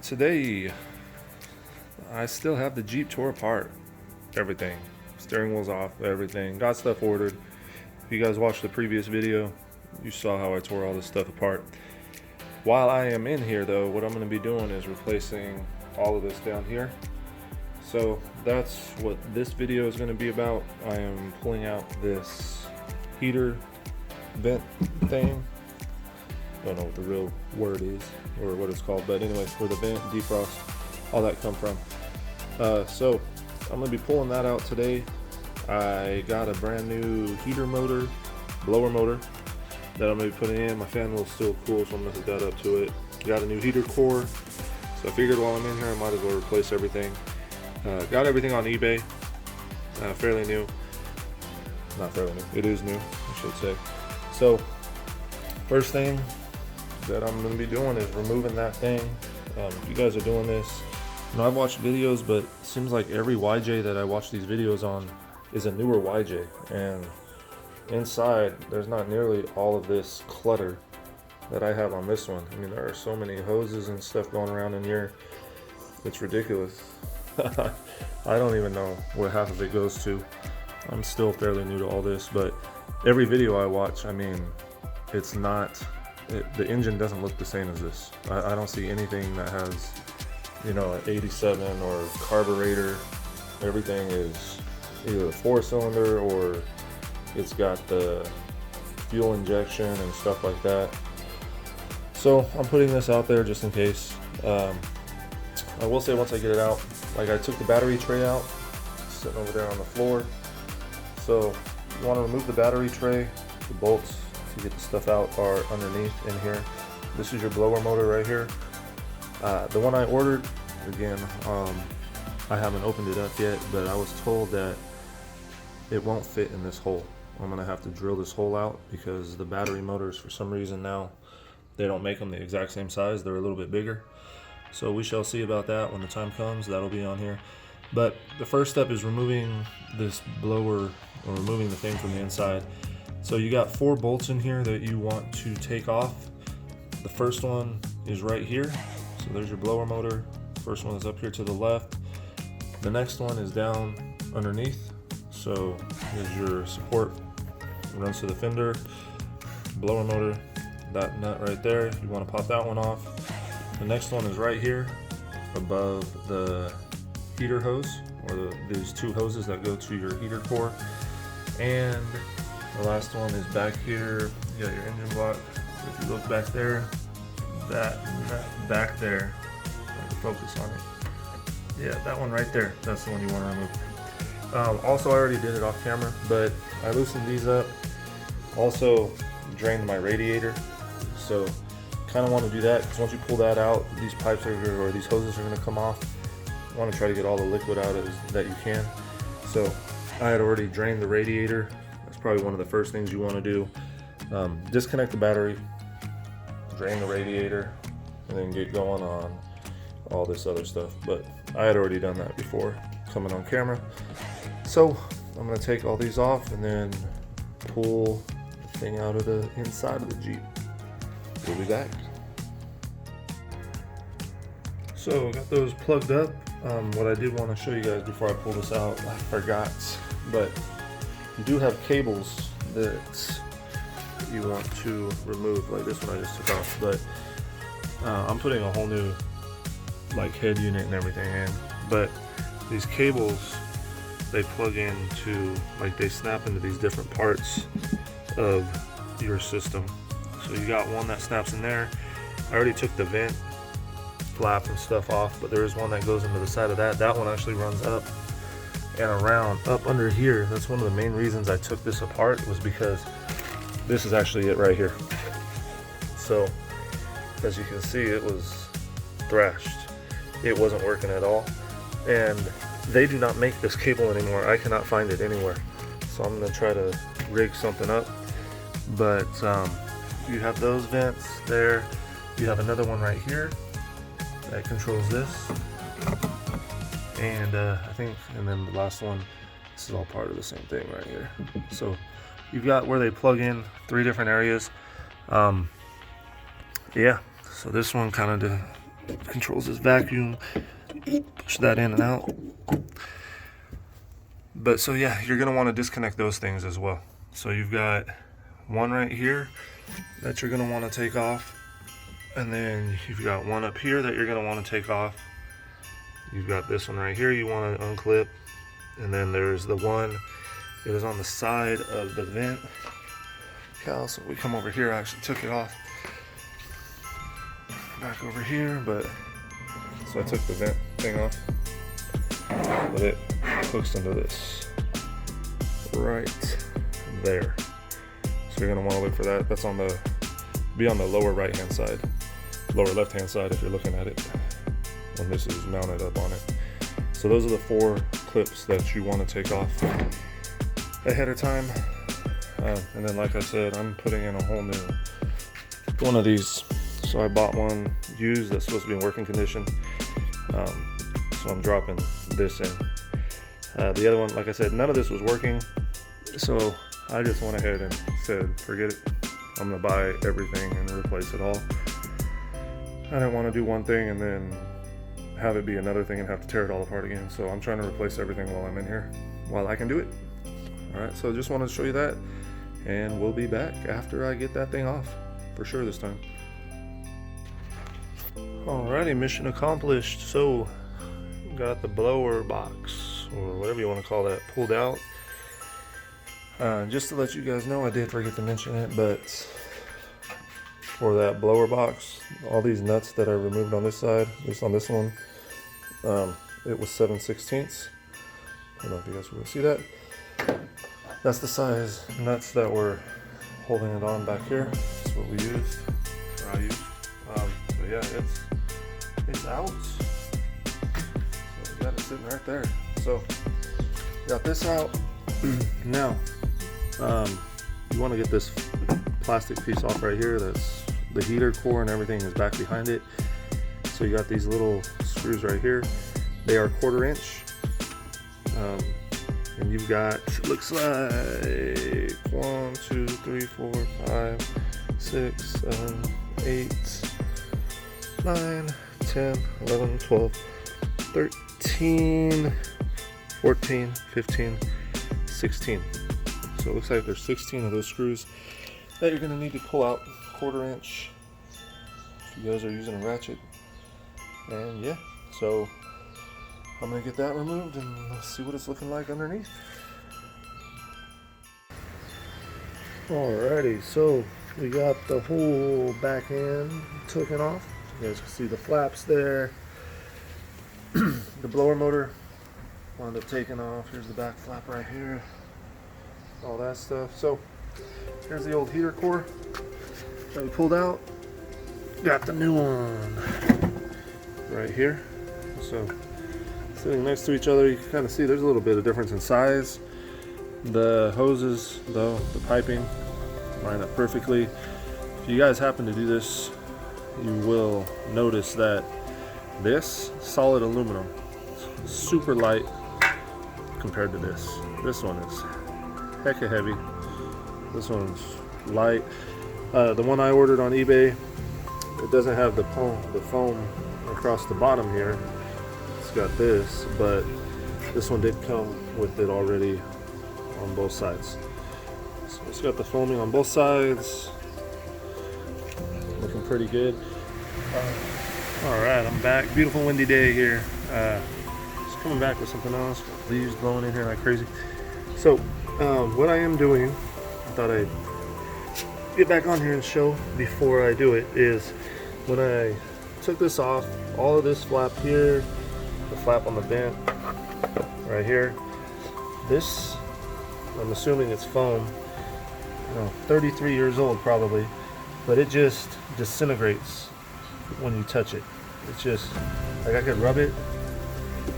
today I still have the Jeep tore apart. Everything. Steering wheel's off, everything. Got stuff ordered. If you guys watched the previous video, you saw how I tore all this stuff apart. While I am in here though, what I'm going to be doing is replacing all of this down here. So that's what this video is going to be about. I am pulling out this heater vent thing. I don't know what the real word is or what it's called, but anyway, where the vent, defrost, all that come from. So I'm going to be pulling that out today. I got a brand new heater motor, blower motor, that I'm going to be putting in. My fan wheel's still cool, so I'm going to hook that up to it. Got a new heater core, so I figured while I'm in here I might as well replace everything. Got everything on eBay, fairly new. Not fairly new, it is new, I should say. So first thing that I'm going to be doing is removing that thing. If you guys are doing this, you know, I've watched videos, but it seems like every YJ that I watch these videos on is a newer YJ, and inside there's not nearly all of this clutter that I have on this one. I mean, there are so many hoses and stuff going around in here, it's ridiculous. I don't even know what half of it goes to. I'm still fairly new to all this, but every video I watch, I mean, it's not, the engine doesn't look the same as this. I don't see anything that has, you know, an 87 or carburetor. Everything is either a 4-cylinder or it's got the fuel injection and stuff like that. So I'm putting this out there just in case. I will say once I get it out, like I took the battery tray out, sitting over there on the floor. So you want to remove the battery tray. The bolts to get the stuff out are underneath in here. This is your blower motor right here. The one I ordered, again, I haven't opened it up yet, but I was told that it won't fit in this hole. I'm gonna have to drill this hole out because the battery motors, for some reason now, they don't make them the exact same size. They're a little bit bigger. So we shall see about that when the time comes. That'll be on here. But the first step is removing this blower, or removing the thing from the inside. So you got 4 bolts in here that you want to take off. The first one is right here. So there's your blower motor. First one is up here to the left. The next one is down underneath. So here's your support, runs to the fender, blower motor, that nut right there. You want to pop that one off. The next one is right here above the heater hose, or these 2 hoses that go to your heater core. And the last one is back here. You got your engine block. If you look back there, that back there, I can focus on it. Yeah, that one right there, that's the one you want to remove. Also, I already did it off camera, but I loosened these up. Also drained my radiator. So kind of want to do that, because once you pull that out, these pipes or these hoses are going to come off. You want to try to get all the liquid out that you can. So I had already drained the radiator. That's probably one of the first things you want to do. Disconnect the battery, drain the radiator, and then get going on all this other stuff. But I had already done that before coming on camera. So I'm going to take all these off and then pull the thing out of the inside of the Jeep. We'll be back. So got those plugged up. What I did want to show you guys before I pull this out, I forgot, but you do have cables that you want to remove, like this one I just took off, but I'm putting a whole new like head unit and everything in. But these cables, they plug into, like they snap into these different parts of your system. So you got one that snaps in there. I already took the vent flap and stuff off, but there is one that goes into the side of that. That one actually runs up and around up under here. That's one of the main reasons I took this apart, was because this is actually it right here. So as you can see, it was thrashed. It wasn't working at all, and they do not make this cable anymore. I cannot find it anywhere, so I'm going to try to rig something up. But you have those vents there. You have another one right here that controls this, and I think, and then the last one, this is all part of the same thing right here. So you've got where they plug in 3 different areas. Yeah, so this one kind of controls this vacuum. Push that in and out. But so yeah, you're gonna want to disconnect those things as well. So you've got one right here that you're gonna want to take off, and then you've got one up here that you're gonna want to take off. You've got this one right here you want to unclip, and then there's the one that is on the side of the vent. Okay, so we come over here, I actually took it off. Back over here, but so I took the vent thing off, but it hooks into this right there. So you're gonna want to look for that. That's on the lower right hand side, lower left hand side if you're looking at it when this is mounted up on it. So those are the 4 clips that you want to take off ahead of time. And then like I said, I'm putting in a whole new one of these. So I bought one used that's supposed to be in working condition. So I'm dropping this in. The other one, like I said, none of this was working. So I just went ahead and said, forget it. I'm gonna buy everything and replace it all. I didn't want to do one thing and then have it be another thing and have to tear it all apart again. So I'm trying to replace everything while I'm in here, while I can do it. All right, so just wanted to show you that, and we'll be back after I get that thing off, for sure this time. Alrighty, mission accomplished. So got the blower box, or whatever you want to call that, pulled out. Just to let you guys know, I did forget to mention it, but for that blower box, all these nuts that I removed on this side, at least on this one, it was 7/16. I don't know if you guys will see that. That's the size nuts that were holding it on back here. That's what we used, or I used. But yeah, it's out. So we got it sitting right there. So got this out. Now, you want to get this plastic piece off right here. That's the heater core and everything is back behind it. So you got these little screws right here. They are 1/4 inch. And you've got, looks like 1, 2, 3, 4, 5, 6, 7, 8, 9, 10, 11, 12, 13, 14, 15, 16. So it looks like there's 16 of those screws that you're gonna need to pull out, 1/4 inch if you guys are using a ratchet. And yeah, so I'm gonna get that removed and see what it's looking like underneath. Alrighty, so we got the whole back end taken off. You guys can see the flaps there. The blower motor wound up taking off. Here's the back flap right here. All that stuff. So here's the old heater core that we pulled out. Got the new one right here. So sitting next to each other, you can kind of see there's a little bit of difference in size. The hoses, though, the piping line up perfectly. If you guys happen to do this, you will notice that this solid aluminum is super light compared to this. This one is hecka heavy. This one's light. The one I ordered on eBay, it doesn't have the foam across the bottom here. It's got this, but this one did come with it already on both sides. So it's got the foaming on both sides. Looking pretty good. Alright, I'm back. Beautiful windy day here. Just coming back with something else. Leaves blowing in here like crazy. So what I am doing, I thought I'd get back on here and show before I do it, is when I took this off, all of this flap here, the flap on the vent right here, this, I'm assuming it's foam, 33 years old probably, but it just disintegrates when you touch it. It's just like I could rub it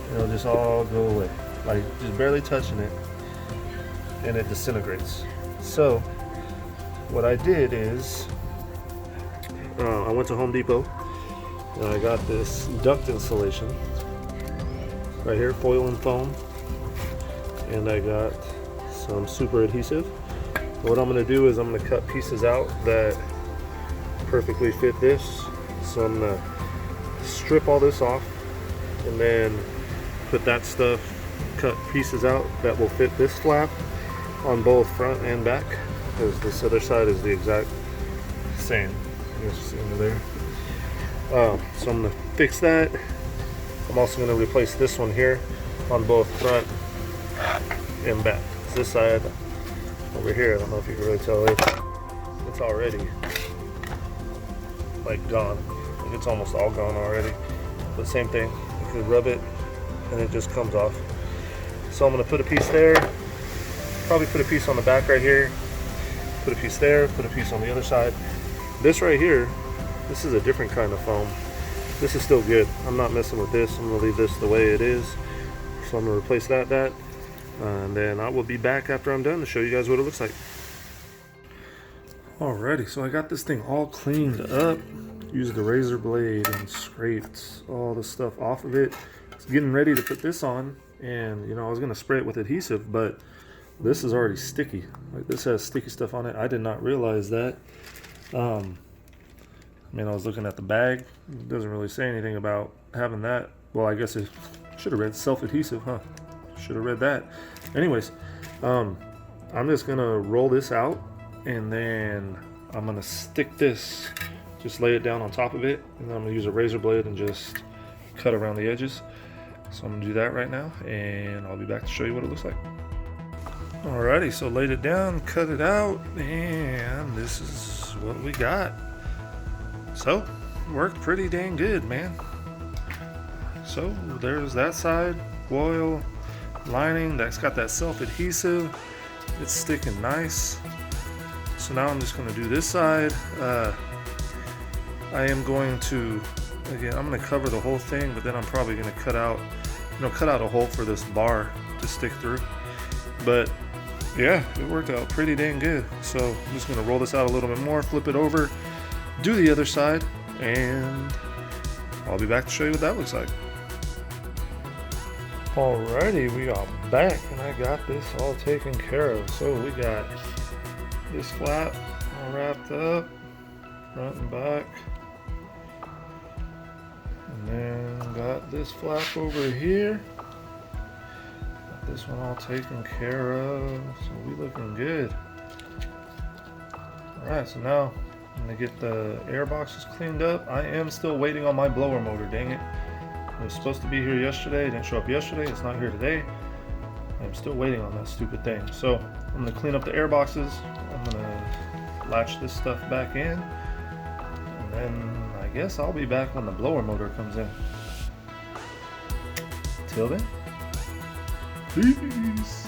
and it'll just all go away, like just barely touching it and it disintegrates. So what I did is I went to Home Depot and I got this duct insulation right here, foil and foam, and I got some super adhesive. What I'm going to do is I'm going to cut pieces out that perfectly fit this. So I'm going to strip all this off and then put that stuff, cut pieces out that will fit this flap on both front and back, because this other side is the exact same. Just into there. So I'm gonna fix that. I'm also gonna replace this one here on both front and back. This side over here, I don't know if you can really tell, it's already like gone. Like it's almost all gone already. But same thing, you could rub it and it just comes off. So I'm gonna put a piece there, probably put a piece on the back right here, put a piece there, put a piece on the other side. This right here, this is a different kind of foam. This is still good. I'm not messing with this. I'm gonna leave this the way it is. So I'm gonna replace that, and then I will be back after I'm done to show you guys what it looks like. Alrighty, so I got this thing all cleaned up. Used the razor blade and scraped all the stuff off of it. It's getting ready to put this on, and you know I was gonna spray it with adhesive, but this is already sticky. Like this has sticky stuff on it. I did not realize that. I mean, I was looking at the bag. It doesn't really say anything about having that. Well, I guess it should have read self-adhesive, huh? Should have read that. Anyways, I'm just gonna roll this out, and then I'm gonna stick this, just lay it down on top of it, and then I'm gonna use a razor blade and just cut around the edges. So I'm gonna do that right now, and I'll be back to show you what it looks like. Alrighty, so laid it down, cut it out, and this is what we got. So, worked pretty dang good, man. So, there's that side, foil, lining, that's got that self-adhesive. It's sticking nice. So now I'm just gonna do this side. I am going to, again, I'm gonna cover the whole thing, but then I'm probably gonna cut out a hole for this bar to stick through. But yeah, it worked out pretty dang good. So I'm just gonna roll this out a little bit more, flip it over, do the other side, and I'll be back to show you what that looks like. Alrighty, we are back, and I got this all taken care of. So we got this flap all wrapped up, front and back. And then got this flap over here. Got this one all taken care of. So we looking good. Alright, so now I'm gonna get the air boxes cleaned up. I am still waiting on my blower motor, dang it. It was supposed to be here yesterday. It didn't show up yesterday. It's not here today. I'm still waiting on that stupid thing. So I'm gonna clean up the air boxes. I'm gonna latch this stuff back in. And then I guess I'll be back when the blower motor comes in. Till then, peace.